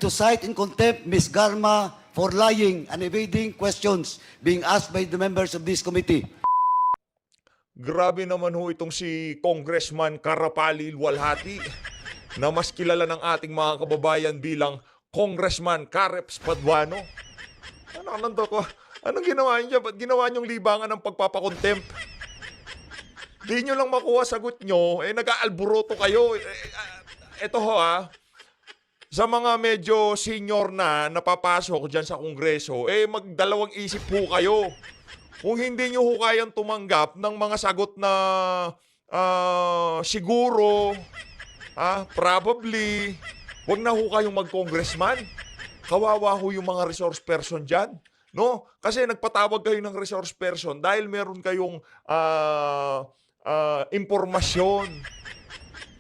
to cite in contempt Ms. Garma for lying and evading questions being asked by the members of this committee. Grabe naman ho itong si Congressman Karapali Luwalhati na mas kilala ng ating mga kababayan bilang Congressman Kareps Paduano. Anong ginawa niyo? Ba't ginawa niyong libangan ng pagpapakontempt? Di nyo lang makuha sagot nyo, nag-aalburoto kayo. Ito ho sa mga medyo senior na napapasok dyan sa Kongreso, magdalawang isip po kayo. Kung hindi nyo ho kayang tumanggap ng mga sagot na siguro, probably, wag na ho kayong mag-congressman. Kawawa ho yung mga resource person dyan. No? Kasi nagpatawag kayo ng resource person dahil meron kayong impormasyon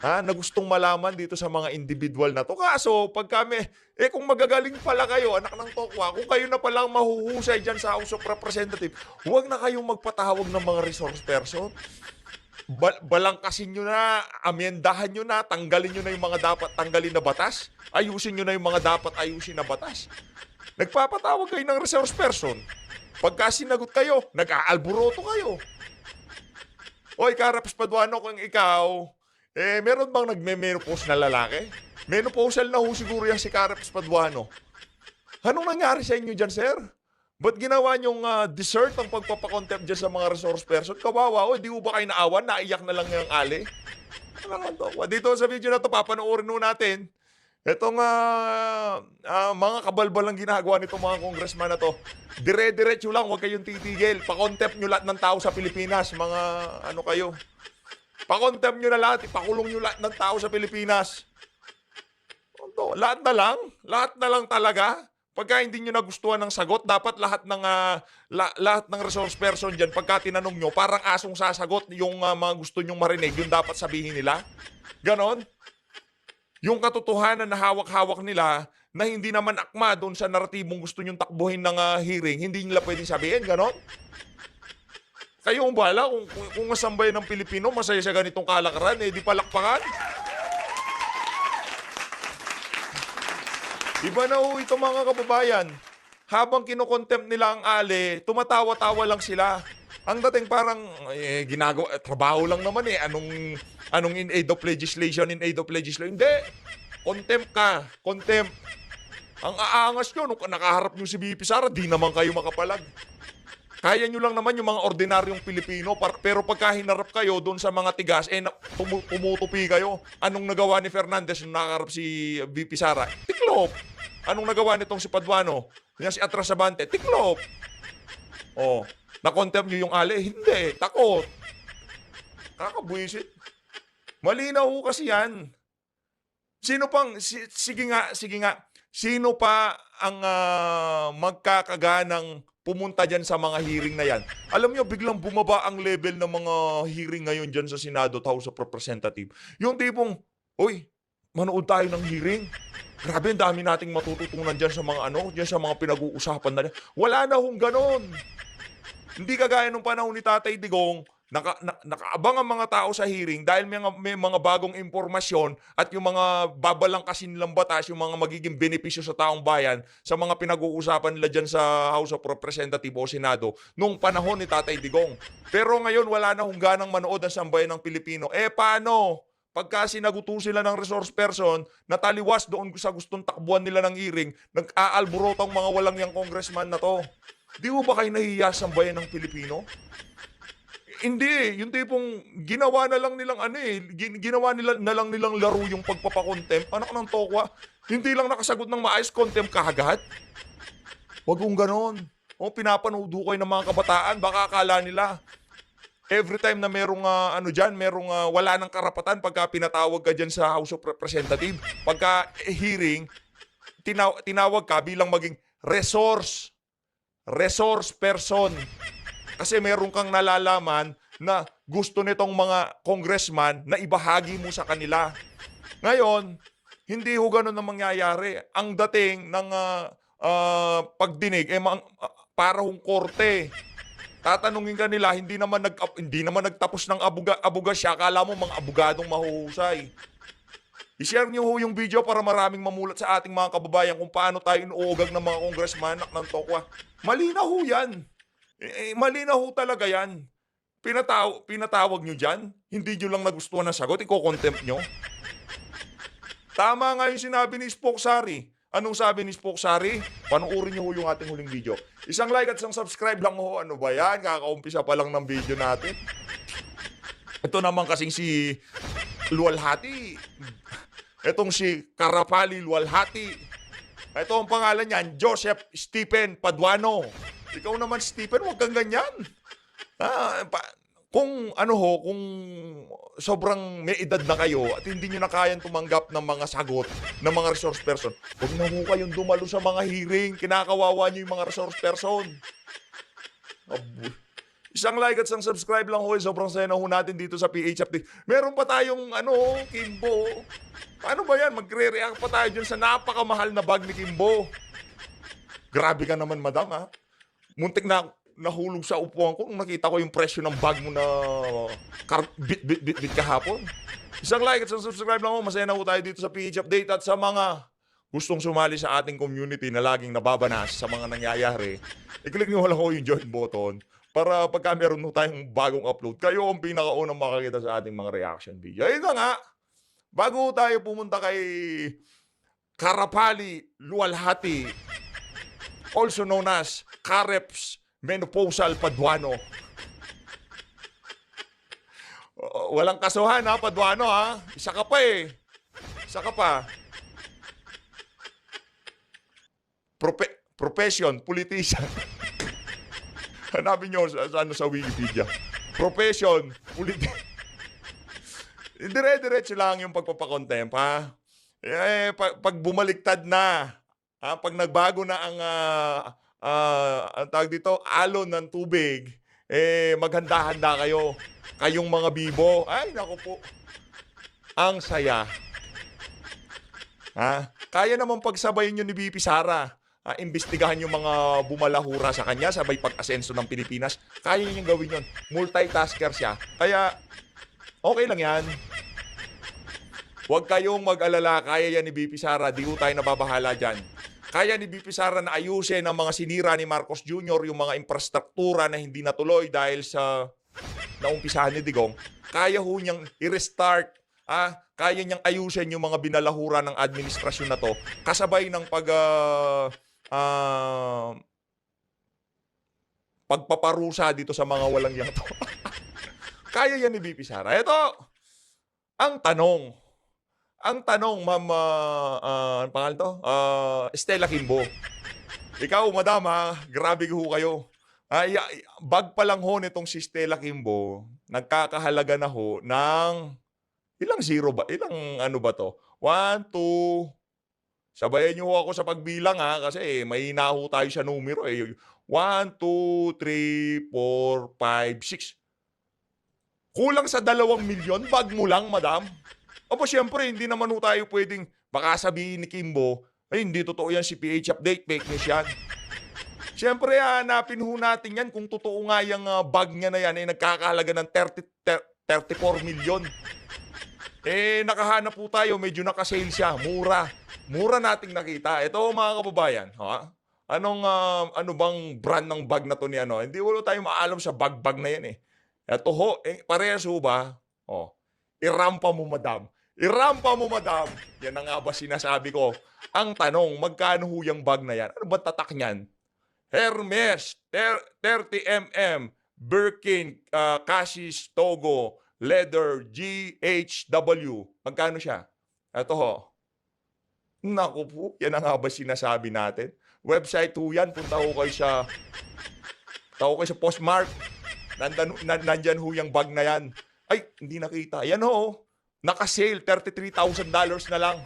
na gustong malaman dito sa mga individual na to. Kaso, pag kami, kung magagaling pala kayo, anak ng tokwa, kung kayo na palang mahuhusay dyan sa House of Representatives, huwag na kayong magpatawag ng mga resource person. Balangkasin nyo na, amyendahan nyo na, tanggalin nyo na yung mga dapat tanggalin na batas, ayusin nyo na yung mga dapat ayusin na batas. Nagpapatawag kayo ng resource person. Pagka sinagot kayo, nag-aalburoto kayo. Oy, Kareps Paduano, kung ikaw, meron bang nagme-menopause na lalaki? Menopausal na ho siguro yan si Kareps Paduano. Anong nangyari sa inyo dyan, sir? Ba't ginawa niyong dessert ang pagpapakontempt dyan sa mga resource person? Kawawa, di mo ba kayo naawan? Naiyak na lang yung ali? Dito sa video na to, papanoorin nun natin. Itong mga kabalbalang ginagawa nitong mga congressman na to. Dire-diretso lang, huwag kayong titigil. Pakontempt nyo lahat ng tao sa Pilipinas. Mga ano kayo. Pakontempt nyo na lahat. Ipakulong nyo lahat ng tao sa Pilipinas. Lahat na lang talaga. Pagka hindi nyo nagustuhan ng sagot, dapat lahat ng resource person dyan, pagka tinanong nyo, parang asong sasagot yung mga gusto nyong marinig, yung dapat sabihin nila. Ganon. Yung katotohanan na hawak-hawak nila na hindi naman akma doon sa naratibong gusto nyong takbuhin ng hearing, hindi nila pwedeng sabihin, ganon? Kayo ang bahala kung masambay ng Pilipino, masaya sa ganitong kalakaran, di palakpakan. Iba na ho ito mga kababayan. Habang kinokontempt nila ang ali, tumatawa-tawa lang sila. Ang dating parang ginagawa, trabaho lang naman anong in aid of legislation, Hindi. Contempt ka. Contempt. Ang aangas nyo, nung nakaharap nyo si VP Sara, di naman kayo makapalag. Kaya nyo lang naman yung mga ordinaryong Pilipino, pero pagka hinarap kayo doon sa mga tigas, tumutupi kayo. Anong nagawa ni Fernandez nung nakaharap si VP Sara? Tiklop. Anong nagawa nitong si Paduano? Yan si Atrasabante? Tiklop. Na-contempt nyo yung ali? Hindi. Takot. Kakabwisit. Malinaw ho kasi yan. Sige nga. Sino pa ang magkakaganang pumunta dyan sa mga hearing na yan? Alam nyo, biglang bumaba ang level ng mga hearing ngayon dyan sa Senado at House of Representatives. Yung tipong, manood tayo ng hearing. Grabe, ang dami nating matututunan dyan sa mga pinag-uusapan na. Wala na hong ganon. Hindi kagaya nung panahon ni Tatay Digong, nakaabang ang mga tao sa hearing dahil may mga bagong impormasyon at yung mga babalangkasin nilang batas, yung mga magiging benepisyo sa taong bayan sa mga pinag-uusapan nila dyan sa House of Representatives o Senado nung panahon ni Tatay Digong. Pero ngayon wala na hong ganang manood ang sambayan ng Pilipino. Paano? Pagka sinaguto sila ng resource person na taliwas doon sa gustong takbuhan nila ng hearing, nag-aalburotang mga walang yang congressman na to. Di mo ba kayo nahihiya sa sambayan ng Pilipino? Hindi, yung tipong ginawa na lang nilang ginawa na lang nilang laro yung pagpapakontempt. Anak ng tokwa, hindi lang nakasagot ng maayos, contempt kaagad. Wag kong ganon. Pinapanood kayo ng mga kabataan, baka akala nila every time na merong wala ng karapatan pagka pinatawag ka dyan sa House of Representatives, pagka hearing, tinawag ka bilang maging resource person. Kasi meron kang nalalaman na gusto nitong mga congressman na ibahagi mo sa kanila. Ngayon, hindi ho ganun ang mangyayari. Ang dating ng pagdinig, para hong korte. Tatanungin ka nila, hindi naman nagtapos ng abuga siya. Akala mo mga abogadong mahuhusay. I-share nyo ho yung video para maraming mamulat sa ating mga kababayan kung paano tayo inuugag ng mga congressman ng Tokwa. Malinaw ho yan. Malinaw ho talaga yan. Pinatawag nyo dyan, hindi nyo lang nagustuhan ng sagot, iko-contempt nyo. Tama nga yung sinabi ni Spoksari. Anong sabi ni Spoksari? Panuorin nyo ho yung ating huling video. Isang like at isang subscribe lang ho. Ano ba yan? Kakaumpisa pa lang ng video natin. Ito naman kasing si Luwalhati. Itong si Karapali Luwalhati. Ito ang pangalan niyan, Joseph Stephen Paduano. Ikaw naman, Stephen, huwag kang ganyan. Kung sobrang may edad na kayo at hindi nyo na kayang tumanggap ng mga sagot ng mga resource person, huwag na ho kayong dumalo sa mga hearing. Kinakawawa nyo yung mga resource person. Isang like at isang subscribe lang ho. Sobrang saya na ho natin dito sa PH Update. Meron pa tayong Kimbo. Paano ba yan? Magre-react pa tayo dyan sa napakamahal na bag ni Kimbo. Grabe ka naman, madam, ha? Muntik na nahulog sa upuan ko nung nakita ko yung presyo ng bag mo na bit kahapon. Isang like at isang subscribe lang ho. Masaya na ho tayo dito sa PH Update. At sa mga gustong sumali sa ating community na laging nababanas sa mga nangyayari, i-click nyo lang ho yung join button para pagka meron ho tayong bagong upload, kayo ang pinakaunang makakita sa ating mga reaction video. Ayun na nga, bago tayo pumunta kay Karapali Luwalhati, also known as Kareps Menopausal Paduano. Walang kasuhan ha, Paduano ha. Isa ka pa eh. Isa ka pa. Profession, politician. Hanapin nyo sa Wikipedia. Profession, politician. Dire-diretso lang yung pagpapakontempt ha. Pag bumaliktad na, pag nagbago na ang tawag dito, alon ng tubig, maghanda-handa kayo. Kayong mga bibo. Ay, naku po. Ang saya. Kaya naman pagsabayin nyo ni VP Sara. Imbestigahan yung mga bumalahura sa kanya sabay pag-asenso ng Pilipinas. Kaya niyang gawin yun. Multitasker siya. Kaya, okay lang yan. Huwag kayong mag-alala. Kaya yan ni VP Sara. Di ko tayo nababahala dyan. Kaya ni VP Sara na ayusin ang mga sinira ni Marcos Jr., yung mga infrastruktura na hindi natuloy dahil sa naumpisahan ni Digong. Kaya ho niyang i-restart. Kaya niyang ayusin yung mga binalahura ng administrasyon na to. Kasabay ng pagpaparusa dito sa mga walang yang to. Kaya yan ni VP Sara. Ito, ang tanong. Ang tanong, ma'am, ano pangalan to? Stella Kimbo. Ikaw, madam, grabe ho kayo. Bag pa lang ho nitong si Stella Kimbo, nagkakahalaga na ho ng ilang zero ba? Ilang ano ba to? 1, 2, sabayan niyo ho ako sa pagbilang kasi may ho tayo sa numero eh. 1, 2, 3, 4, 5, 6. Kulang sa 2 milyon, bag mo lang, madam. Opo, siyempre, hindi naman ho tayo pwedeng, baka sabihin ni Kimbo, ay hindi totoo yan si PH Update, fake news yan. Siyempre, hanapin ho natin yan kung totoo nga yung bag niya na yan, nagkakahalaga ng 34 milyon. Nakahanap po tayo, medyo nakasale siya, mura. Mura nating nakita. Ito mga kababayan, ano bang brand ng bag na to ni ano? Hindi wala tayo maalam sa bag na yan eh. Ito ho, parehas ho ba? Irampa mo madam. Irampa mo madam. Yan na nga ba sinasabi ko. Ang tanong, magkano ho yung bag na yan? Ano ba tatak niyan? Hermes, 30mm, Birkin, Cassis, Togo, Leather, GHW. Magkano siya? Ito ho. Naku po, yan na nga ba sinasabi natin? Website ho yan. Punta ho kayo sa Postmark. Nandyan ho yung bag na yan. Ay, hindi nakita. Yan ho. Naka-sale, $33,000 na lang.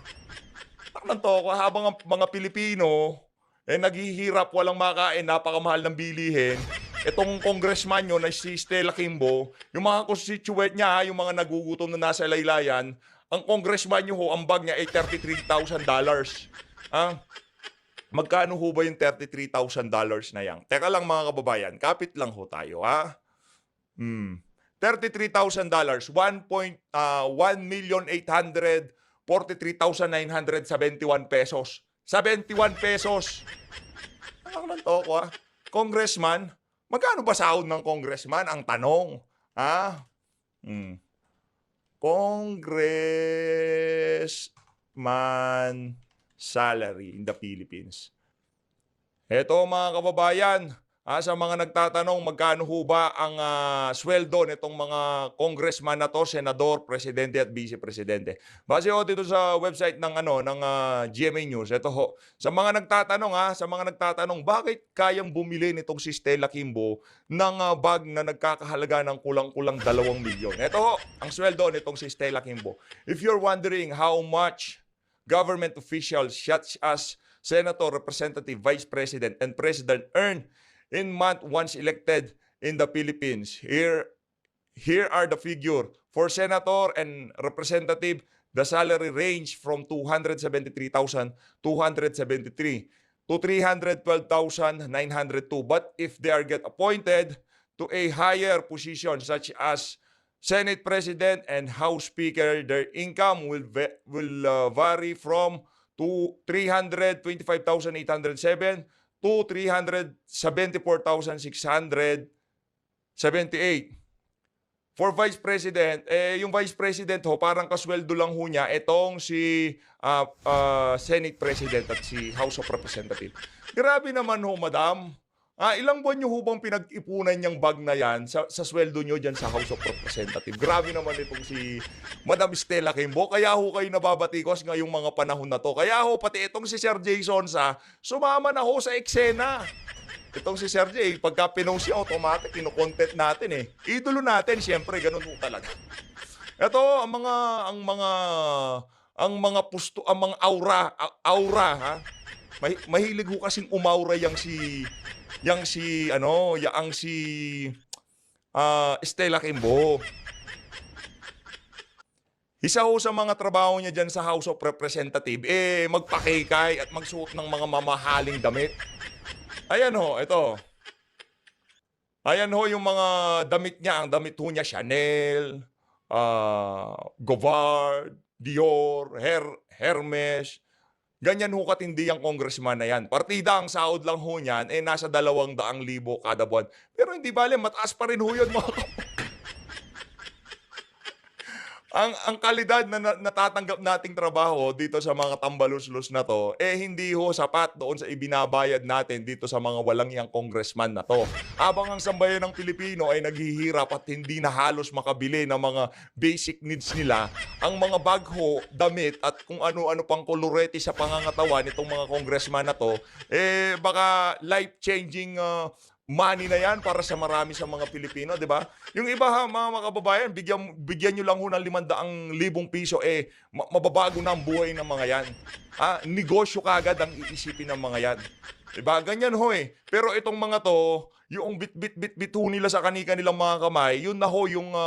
Taknan to ako, habang ang mga Pilipino, naghihirap, walang makain, napakamahal ng bilihin. Itong congressman nyo na si Stella Kimbo, yung mga constituent niya, yung mga nagugutom na nasa laylayan, ang congressman nyo ho, ang bag niya ay $33,000. Magkano ho ba yung $33,000 na yan? Teka lang mga kababayan, kapit lang ho tayo, $33,000, 1,800,000 43,971 pesos. 71 pesos. Nakakalang to ko, Congressman, magkano ba sahod ng congressman? Ang tanong. Ha? Congressman salary in the Philippines. Eto mga kababayan, sa mga nagtatanong magkano ho ba ang sweldo nitong mga congressman na to, senador, presidente at vice presidente. Base ho dito sa website ng GMA News. Ito ho. Sa mga nagtatanong, bakit kayang bumili nitong si Stella Kimbo ng bag na nagkakahalaga ng kulang-kulang 2 milyon? Ito ho, ang sweldo nitong si Stella Kimbo. If you're wondering how much government officials such as Senator, Representative, Vice President, and President earn in month once elected in the Philippines. Here are the figure. For Senator and Representative, the salary range from 273,273 to 312,902. But if they are get appointed to a higher position such as Senate President and House Speaker, their income will vary from 325,807 to 374,678. For Vice President, yung Vice President ho, parang kasweldo lang ho niya itong si Senate President at si House of Representative. Grabe naman ho, madam. Ilang buwan nyo ho bang pinag-ipunan niyang bag na yan sa sweldo nyo dyan sa House of Representative? Grabe naman itong si Madam Stella Kimbo. Kaya ho kayo nababatikos ngayong mga panahon na to. Kaya ho, pati itong si Sir Jay Sonsa, sumama na ho sa eksena. Itong si Sir Jay, pagka pinost siya, automatic, ino-content natin eh. Idolo natin, siyempre, ganun ho talaga. Ito, ang mga aura, ha? Mahilig ho kasing umaura yang si Stella Kimbo. Isa ho sa mga trabaho niya dyan sa House of Representative, magpakikay at magsuot ng mga mamahaling damit. Ayan ho, ito. Ayan ho yung mga damit niya. Ang damit ho niya, Chanel, Govard, Dior, Hermes. Ganyan ho katindi ang congressman na yan. Partida ang sahod lang ho niyan, nasa 200,000 kada buwan. Pero hindi bale, mataas pa rin ho yun mga ang kalidad na natatanggap nating trabaho dito sa mga tambaluslos na to, hindi ho sapat doon sa ibinabayad natin dito sa mga walang iyang congressman na to. Habang ang sambayan ng Pilipino ay naghihirap at hindi na halos makabili ng mga basic needs nila, ang mga bag ho, damit at kung ano-ano pang kolorete sa pangangatawan nitong mga congressman na to, baka life-changing money na yan para sa marami sa mga Pilipino, di ba? Yung iba ha, mga kababayan, bigyan nyo lang ho ng 500,000 piso, mababago na ang buhay ng mga yan. Negosyo kagad ang iisipin ng mga yan. Di ba? Ganyan ho eh. Pero itong mga to, yung bit ho nila sa kanilang mga kamay, yun na ho yung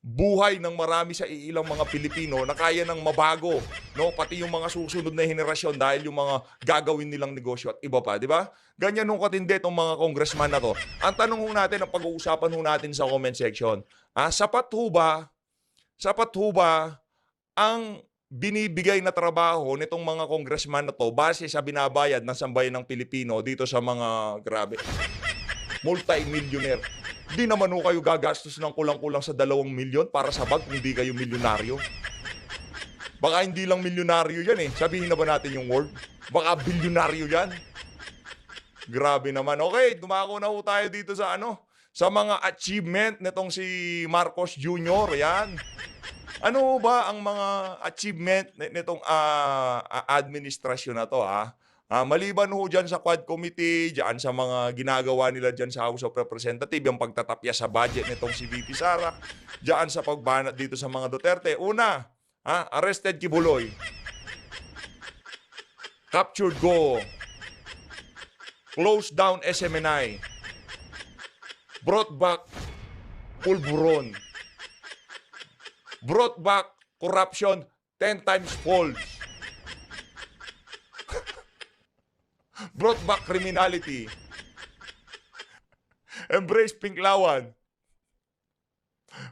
buhay ng marami sa ilang mga Pilipino na kaya nang mabago, no? Pati yung mga susunod na henerasyon dahil yung mga gagawin nilang negosyo at iba pa, di ba? Ganyan nung katindi itong mga congressman na to. Ang tanong ho natin, ang pag-uusapan ho natin sa comment section, sapat ho ba ang binibigay na trabaho nitong mga congressman na to base sa binabayad ng sambayan ng Pilipino dito sa mga grabe multi-millionaire? Di naman ho kayo gagastos ng kulang-kulang sa 2 milyon para sa bag kung hindi kayo milyonaryo. Baka hindi lang milyonaryo yan eh. Sabihin na ba natin yung word? Baka bilyonaryo yan. Grabe naman. Okay, dumako na ho tayo dito sa sa mga achievement nitong si Marcos Jr. Yan. Ano ba ang mga achievement nitong administrasyon na to maliban ho dyan sa Quad Committee, dyan sa mga ginagawa nila dyan sa House of Representatives, yung pagtatapya sa budget nitong si VP Sara, dyan sa pagbanat dito sa mga Duterte. Una, arrested Kibuloy. Captured Go. Closed down SMNI. Brought back Pulburon. Brought back corruption 10 times fold. Brought back criminality. Embrace Pinklawan.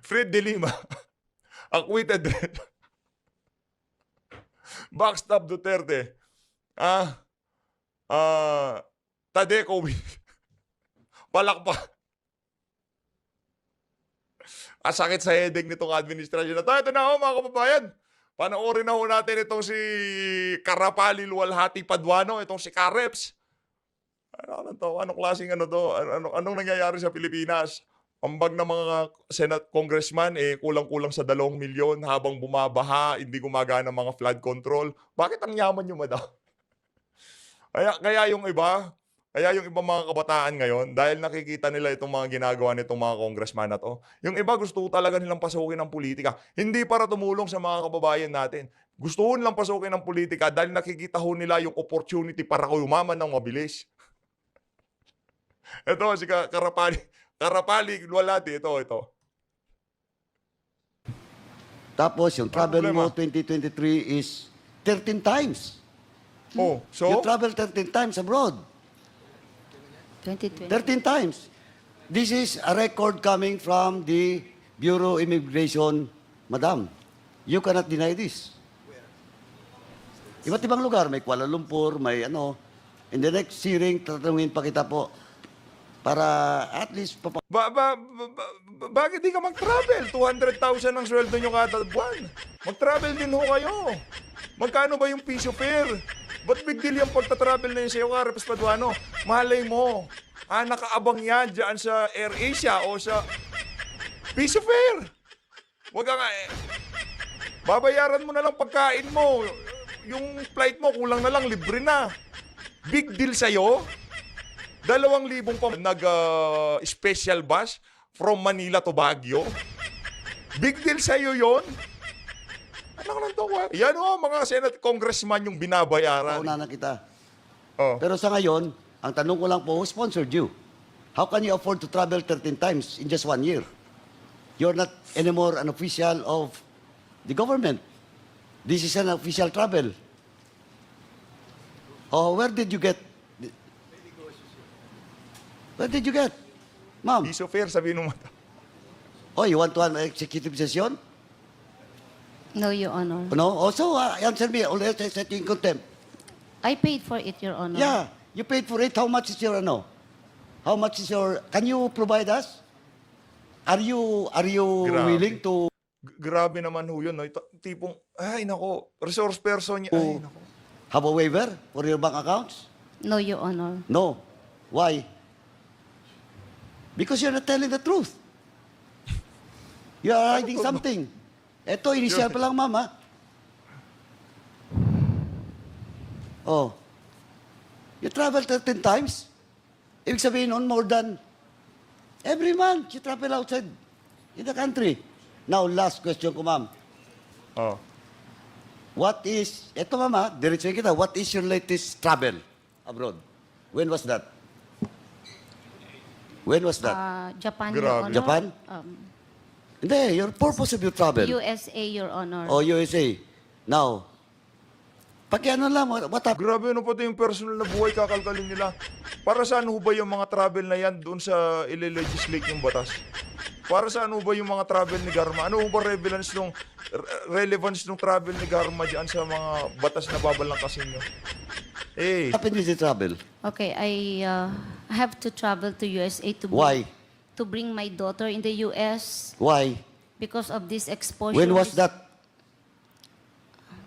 Fred De Lima. Acquitted. Backstab Duterte. Tadeco. Palakpak. Sakit sa headache nitong administrasyon na to. Ito na ho, mga kababayan. Panoorin na ho natin itong si Karapali Luwalhati Paduano, itong si Kareps. Ano to? Anong klaseng ano to? Anong nangyayari sa Pilipinas? Pambag ng mga Senate Congressman, kulang-kulang sa 2 milyon habang bumabaha, hindi gumagana ang mga flood control. Bakit ang yaman nyo, madam? Kaya yung iba mga kabataan ngayon, dahil nakikita nila itong mga ginagawa nitong mga congressman na to, yung iba gusto talaga nilang pasukin ng politika. Hindi para tumulong sa mga kababayan natin. Gusto nilang pasukin ng politika dahil nakikita ho nila yung opportunity para yumaman ng mabilis. Ito, si Karapali Luwalhati, ito. Tapos yung travel problema? mo 2023 is 13 times. Oh, so? You travel 13 times abroad. 2020. 13 times. This is a record coming from the Bureau of Immigration, Madam. You cannot deny this. Iba't ibang lugar, may Kuala Lumpur, may ano. In the next hearing, tatanungin pa kita po para at least Bakit di ka mag-travel? 200,000 ang sweldo nyo kada buwan. Mag-travel din ho kayo. Magkano ba yung piso fare? Ba't big deal yung pagta-travel na yun sa'yo, Kareps Paduano? Malay mo, nakaabang yan dyan sa AirAsia o sa piso fare. Wag ka nga babayaran mo na lang pagkain mo. Yung flight mo, kulang na lang, libre na. Big deal sa'yo? 2,000 pa nag-special bus from Manila to Baguio. Big deal sa'yo yon. Ano lang to? Yan o, mga Senate Congressman yung binabayaran. pauna na kita. Oh. Pero sa ngayon, ang tanong ko lang po, who sponsored you? How can you afford to travel 13 times in just 1 year? You're not anymore an official of the government. This is an official travel. Oh, where did you get? Where did you get? Ma'am, Piso fare, sabihin mo mata. oh, you want to an executive session? No, Your Honor. No? Also, answer me, always I set you in contempt. I paid for it, Your Honor. Yeah, you paid for it. How much is your, ano? How much is your, can you provide us? Are you Grabe. willing to Grabe naman ho yun. No? Tipong, ay nako, resource person niya. Ay nako. have a waiver for your bank accounts? No, Your Honor. No. Why? Because you're not telling the truth. You are hiding something. Ito, initial pa lang, mama. Oh. You travel 13 times? Ibig sabihin nun, more than every month you travel outside in the country. Now, last question ko, ma'am. Oh. What is, eto mama, diretso kita, what is your latest travel abroad? When was that? When was that? Japan, Grabe. Your Honor. Japan? Hindi, your purpose of your travel. USA, Your Honor. O USA. Now, pakiano lang, what happened? Grabe ano pati yung personal na buhay kakalkalin nila. Para saan ho ba yung mga travel na yan doon sa ile-legislate yung batas? Para saan ho ba yung mga travel ni Garma? Ano ho ba relevance ng travel ni Garma dyan sa mga batas na babalangkasin nyo? What happened with the travel? Okay, I have to travel to USA to Why? to bring my daughter in the US Why? because of this exposure. When was that?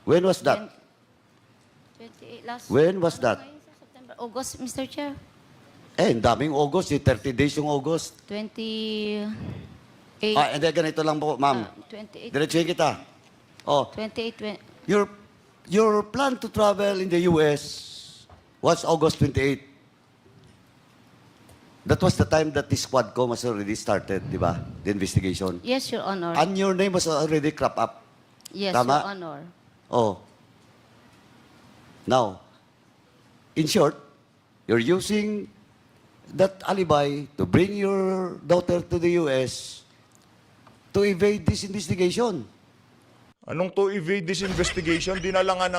When was that? 28 last. When was that? Ano ngayon sa September? August, Mr. Chair. Ang daming August, 30 days yung August. 28. Hindi, ganito lang po, ma'am. 28. Diretsuhin kita. Oh, 28. your plan to travel in the US was August 28. That was the time that this Quadcom has already started, di ba? The investigation. Yes, Your Honor. And your name was already crop up. Yes, Tama? Your Honor. Oh. Now, in short, you're using that alibi to bring your daughter to the US to evade this investigation. Anong to evade this investigation? Dinala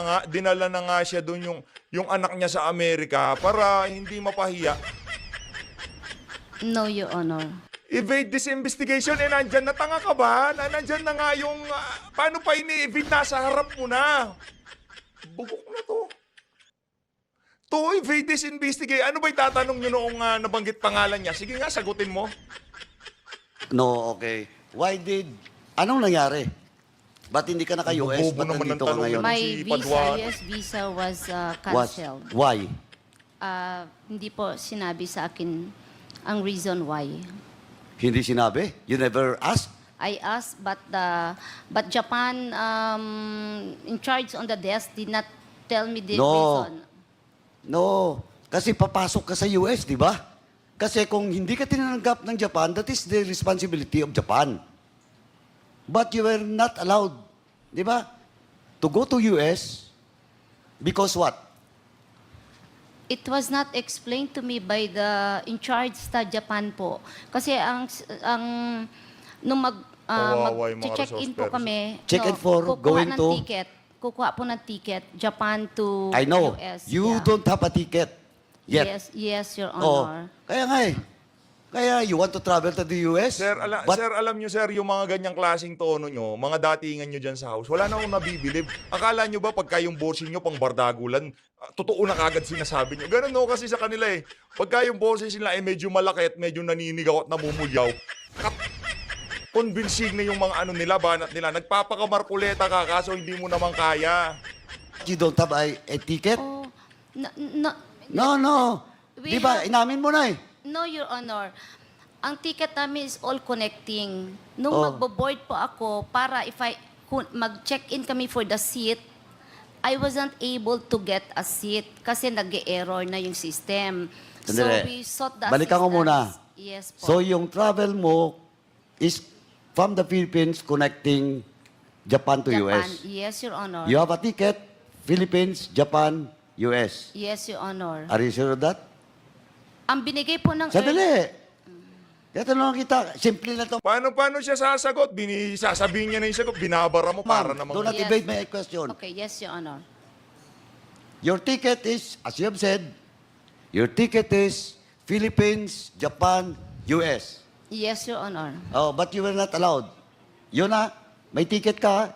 na nga siya doon yung anak niya sa Amerika para hindi mapahiya. No, Your Honor. Evade this investigation, nandyan na, tanga ka ba? Nandyan na nga yung, paano pa ini-evade, nasa harap mo na. Bugok na to. To evade this investigate. Ano ba itatanong nyo noong nabanggit pangalan niya? Sige nga, sagutin mo. No, okay. Anong nangyari? Ba't hindi ka naka-US? Bobo Ba't naman nandito ng ka tanong ngayon? yun. My Si visa, Paduano. US visa was Was- canceled. Why? Hindi po sinabi sa akin ang reason why. Hindi sinabi? You never asked? I asked, but Japan in charge on the desk did not tell me the No. reason. No. Kasi papasok ka sa US, di ba? Kasi kung hindi ka tinanggap ng Japan, that is the responsibility of Japan. But you were not allowed, di ba? To go to US because what? It was not explained to me by the in charge sa Japan po. Kasi nung Kawawa yung mga check-in resource po kami, Check-in for going to- kukuha po ng ticket, Japan to I know. US. You yeah. don't have a ticket yet. Yes, Your Oh, Honor. kaya nga eh. Kaya you want to travel to the US? Sir, But alam nyo, sir, yung mga ganyang klaseng tono nyo, mga datingan nyo dyan sa house, wala na akong nabibilib. Akala nyo ba pagka yung bossing nyo pang bardagulan, totoo na kagad sinasabi nyo? Ganun no, kasi sa kanila eh. Pagka yung boses nila ay medyo malaki at medyo naninigaw at namumulyaw, convincing na yung mga ano nila, banat nila. Nagpapakamarkuleta ka, kaso hindi mo naman kaya. you don't have a ticket? Oh, no, No. We Di ba? have- Inamin mo na eh. no, Your Honor. Ang ticket namin is all connecting. Nung Oh. magbo-board po ako, para kung mag-check-in kami for the seat, I wasn't able to get a seat kasi nag-error na yung system. So Sandali. we sought the Balikan ko muna. assistance. Yes po. So yung travel mo is from the Philippines connecting Japan to Japan. US. Yes, Your Honor. You have a ticket, Philippines, Japan, US. Yes, Your Honor. Are you sure of that? Ang binigay po ng... Sandali. Kaya tanong kita, simple na to. Paano siya sasagot? Sasabihin niya na yung sagot, binabara mo para Ma'am, namang... do not Yes. evade my question. Okay, yes, Your Honor. Your ticket is, as you have said, your ticket is Philippines, Japan, US. Yes, Your Honor. Oh, but you were not allowed. Yun na, may ticket ka,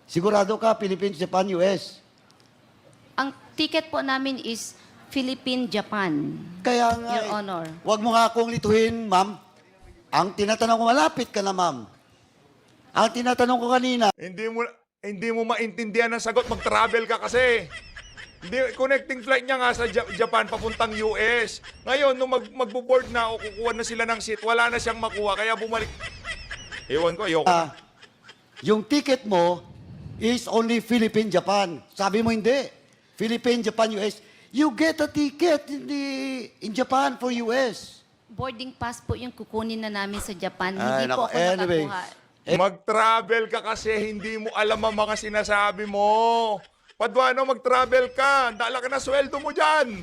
sigurado ka, Philippines, Japan, US. Ang ticket po namin is Philippine-Japan. Kaya nga, Your Honor. Huwag mo nga akong lituhin, ma'am. Ang tinatanong ko, malapit ka na, ma'am. Ang tinatanong ko kanina, Hindi mo maintindihan ang sagot, mag-travel ka kasi. Hindi, connecting flight niya nga sa Japan papuntang US. Ngayon, nung magbo-board na o kukuha na sila ng seat, wala na siyang makuha, kaya bumalik. Ewan ko, ayoko na. yung ticket mo is only Philippine, Japan. Sabi mo hindi. Philippine, Japan, US. You get a ticket in Japan for US. Boarding pass po yung kukunin na namin sa Japan. Ay, Hindi po nako. ako Anyway. nakakuha. Mag-travel ka kasi hindi mo alam ang mga sinasabi mo. Paduano, mag-travel ka. Dala ka na sweldo mo dyan.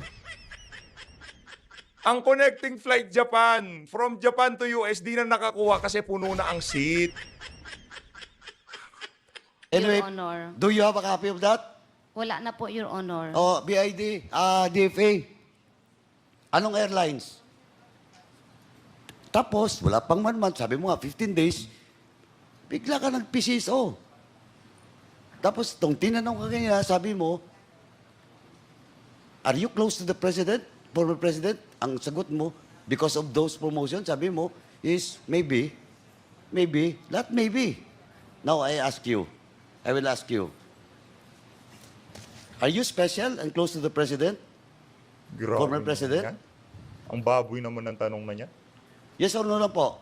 Ang connecting flight Japan, from Japan to US, di na nakakuha kasi puno na ang seat. Anyway, Your Honor. do you have a copy of that? Wala na po, Your Honor. O, BID, DFA. Anong airlines? Tapos, wala pang 1 month. Sabi mo nga, 15 days. Bigla ka nag-PCSO. Tapos, itong tinanong ka kanina, sabi mo, are you close to the president, former president? Ang sagot mo, because of those promotions, sabi mo, is maybe, not maybe. Now, I will ask you, are you special and close to the president? Grabe Former naman president? yan. Ang baboy naman ng tanong na niya. Yes or no lang po?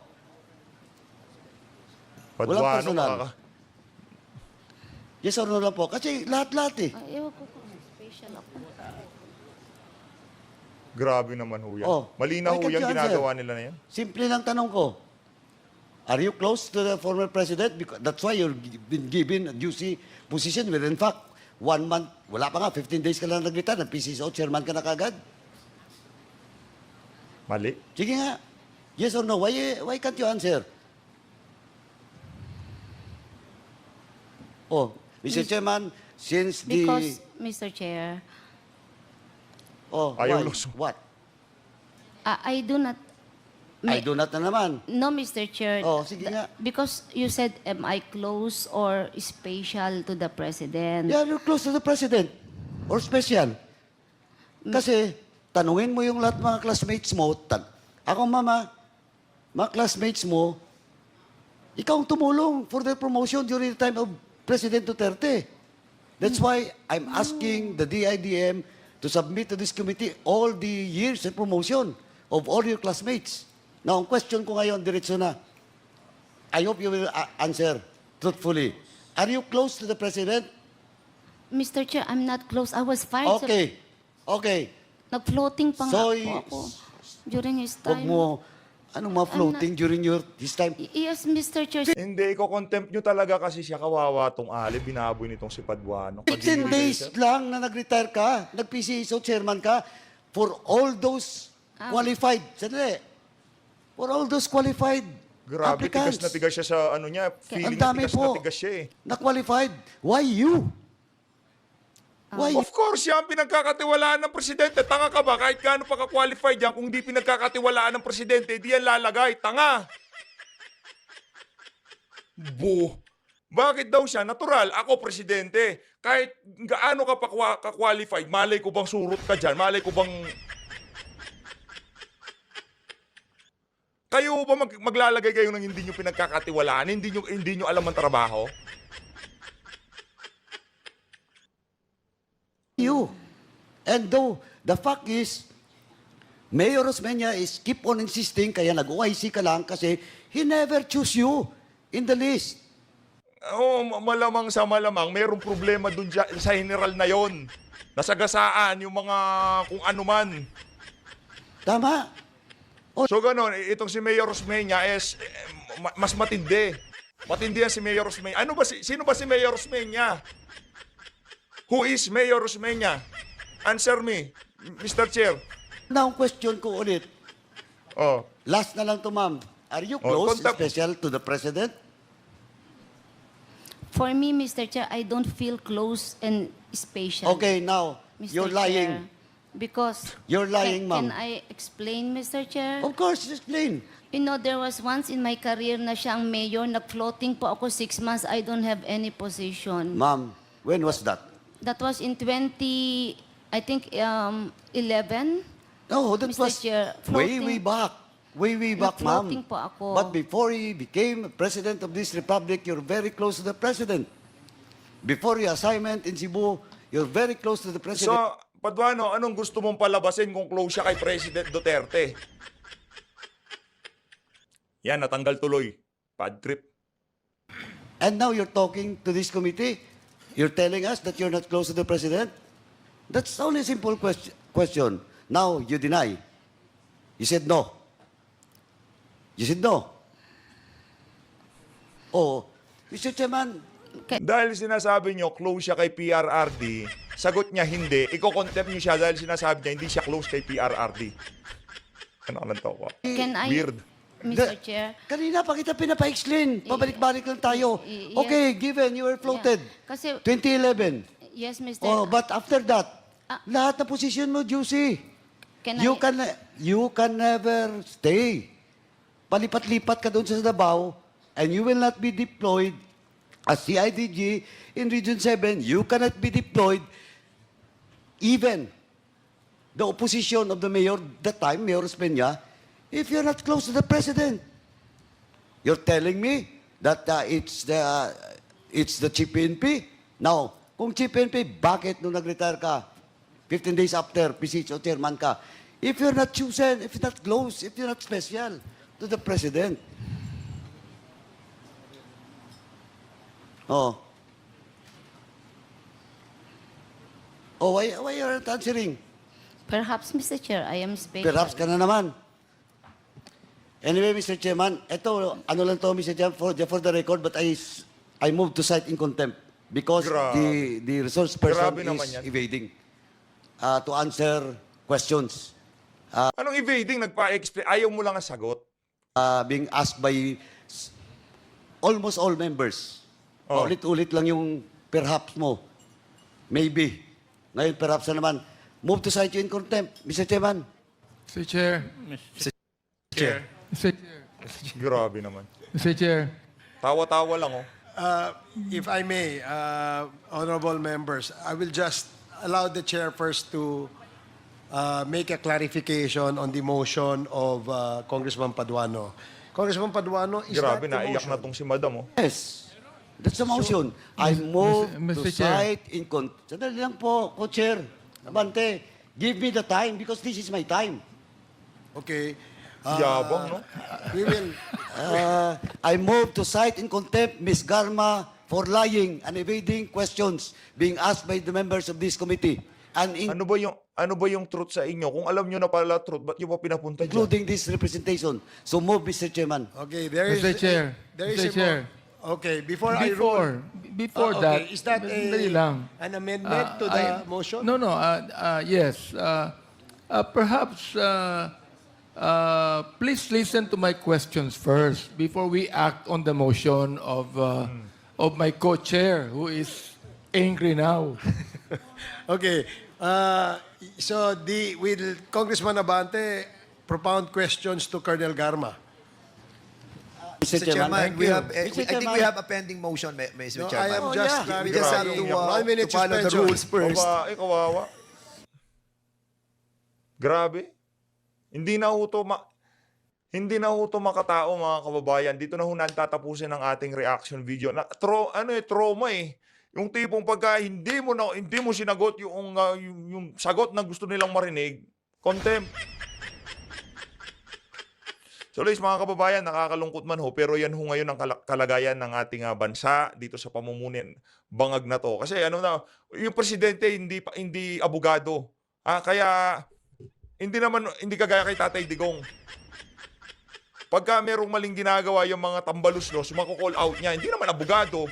Walang Paduano, personal. Yes or no lang po? Kasi lahat-lahat eh. Ay, ewan ko kung special ako. Grabe naman ho yan. Oh, Malinaw why ho can't yan, you answer? ginagawa nila na yan. Simple lang tanong ko. Are you close to the former president? Because that's why you've been given a juicy position where in fact, 1 month, wala pa nga, 15 days ka lang nag-retire, PCSO, chairman ka na kagad. Mali. Sige nga. Yes or no? Why can't you answer? Oh, Mr. Chairman, since the... Because, Mr. Chair, Oh, Ayaw why? luso. What? I do not I do not na naman. No, Mr. Chair. Oh, sige nga. Because you said, am I close or special to the President? Yeah, you're close to the President. Or special. Kasi, tanungin mo yung lahat mga classmates mo. Ako, mama, mga classmates mo, ikaw ang tumulong for their promotion during the time of President Duterte. That's why I'm asking the DIDM to submit to this committee all the years and promotion of all your classmates. Now, ang question ko ngayon, diretso na. I hope you will answer truthfully. Are you close to the President? Mr. Chair, I'm not close. I was fired. Okay. Okay. Nag-floating pa nga So, po ako during his Huwag time. mo, anong mga floating during his time? Yes, Mr. Chair. Hindi, iko-contempt nyo talaga kasi siya kawawa tong Ali, binaboy nitong si Paduano. 15 days lang na nag-retire ka, nag-PCSO chairman ka, for all those qualified, sandali, for all those qualified Grabe, applicants. tigas na tigas siya sa ano niya. Feeling Ang dami na tigas po na tigas siya eh. na qualified. Why you? Why you? Of course, yan pinagkakatiwalaan ng presidente. Tanga ka ba? Kahit gaano pa ka-qualified yan, kung di pinagkakatiwalaan ng presidente, di yan lalagay. Tanga! Bakit daw siya? Natural. Ako, presidente. Kahit gaano ka pa ka-qualified, malay ko bang surot ka dyan? Malay ko bang... Kayo ba maglalagay kayo ng hindi nyo pinagkakatiwalaan? Hindi nyo alam ang trabaho? You. And though, the fact is, Mayor Osmeña is keep on insisting, kaya nag-OIC ka lang kasi he never choose you in the list. Oo, malamang sa malamang, mayroong problema dun sa general na yon. Nasagasaan yung mga kung ano man. Tama. So ganon, itong si Mayor Osmeña is mas matindi. Matindi yan si Mayor Osmeña. Sino ba si Mayor Osmeña? Who is Mayor Osmeña? Answer me, Mr. Chair. Now, question ko ulit. Oh. Last na lang to, ma'am. Are you Oh, close, special to the President? For me, Mr. Chair, I don't feel close and special. Okay, now, Mr. you're Chair. lying. Because... You're lying, Can ma'am. I explain, Mr. Chair? Of course, explain. You know, there was once in my career na siya ang mayor, nag-floating po ako 6 months, I don't have any position. Ma'am, when was that? That was in 11. No, that Mr. was Chair, way, floating- way back. Way, way back, ma'am. Nag-floating po ako. But before he became President of this Republic, you're very close to the President. Before your assignment in Cebu, you're very close to the So, President. Paduano, anong gusto mong palabasin kung close siya kay President Duterte? Yan, natanggal tuloy. Bad trip. And now you're talking to this committee. You're telling us that you're not close to the President? That's only a simple question. Now you deny. You said no. You said no. Oh, Mr. Chairman, Dahil sinasabi nyo, close siya kay PRRD, sagot niya hindi, iko-contempt niyo siya dahil sinasabi niya hindi siya close kay PRRD. Ano ka lang to ko? Can I, Weird. Mr. Chair? kanina pa kita pinapa-explain. Pabalik-balik lang tayo. yes. Okay, given you were floated. Yeah. Kasi, 2011. yes, Mr. Oh, but after that, Ah. lahat na position mo, juicy. Can You I, can never stay. Palipat-lipat ka doon sa Davao and you will not be deployed as CIDG in Region 7. You cannot be deployed even the opposition of the mayor that time, Mayor Osmeña, if you're not close to the President. You're telling me that it's the Chief PNP? Now, kung Chief PNP, bakit nung nag-retire ka, 15 days after, PCHO chairman ka, if you're not chosen, if you're not close, if you're not special to the President? Oh. Oh, why you're not answering? perhaps, Mr. Chair, I am special. Perhaps ka na naman. Anyway, Mr. Chairman, ito, ano lang to, Mr. Chairman, for the record, but I moved to cite in contempt because Grabe. the resource person Grabe naman is yan. evading to answer questions. Anong evading? Nagpa-explain. Ayaw mo lang ang sagot. Being asked by almost all members. Oh. Ulit-ulit lang yung perhaps mo. Maybe. Ngayon, perhaps na naman. Move to cite you in contempt, Mr. Chairman. Mr. Chair. Mr. Chair. Mr. Chair. Grabe naman. Mr. Chair. Tawa-tawa lang, oh. If I may, honorable members, I will just allow the chair first to make a clarification on the motion of Congressman Paduano. Congressman Paduano, is Grabe, that the naiyak motion? na tong si Madam, oh. Yes. That's the motion. I move Mr. to Chair. cite in Sandali lang po, Co-Chair. Abante, give me the time because this is my time. Okay. Yabang, no? We will. I move to cite in contempt Ms. Garma for lying and evading questions being asked by the members of this committee and Ano ba yung truth sa inyo? Kung alam nyo na pala truth, ba't nyo pa pinapunta dyan? including this representation. So move, Mr. Chairman. Okay, there is... Mr. Chair. There is Mr. a Chair. Okay, before I rule... Before that, okay, is that sandali lang. an amendment to the motion? No, no. Yes. Perhaps please listen to my questions first before we act on the motion of my co-chair who is angry now. Okay. So will Congressman Abante propound questions to Colonel Garma? Mr. Mr. Chairman, Thank we you. have, Mr. I think Chairman. we have a pending motion, Mr. No, I Chairman. am just... We just have Grabe. to, 1 minute to follow the suspension. rules first. Babae, kawawa. Grabe. Hindi na ho to makatao, mga kababayan. Dito na ho tatapusin ang ating reaction video. Trauma eh. Yung tipong pagka hindi mo sinagot yung sagot na gusto nilang marinig, contempt. So guys, mga kababayan, nakakalungkot man ho, pero yan ho ngayon ang kalagayan ng ating bansa dito sa pamumunin bangag na to. Kasi yung presidente hindi abogado. Kaya hindi kagaya kay Tatay Digong. Pagka merong maling ginagawa yung mga tambaluslos, mako-call out niya, hindi naman abogado.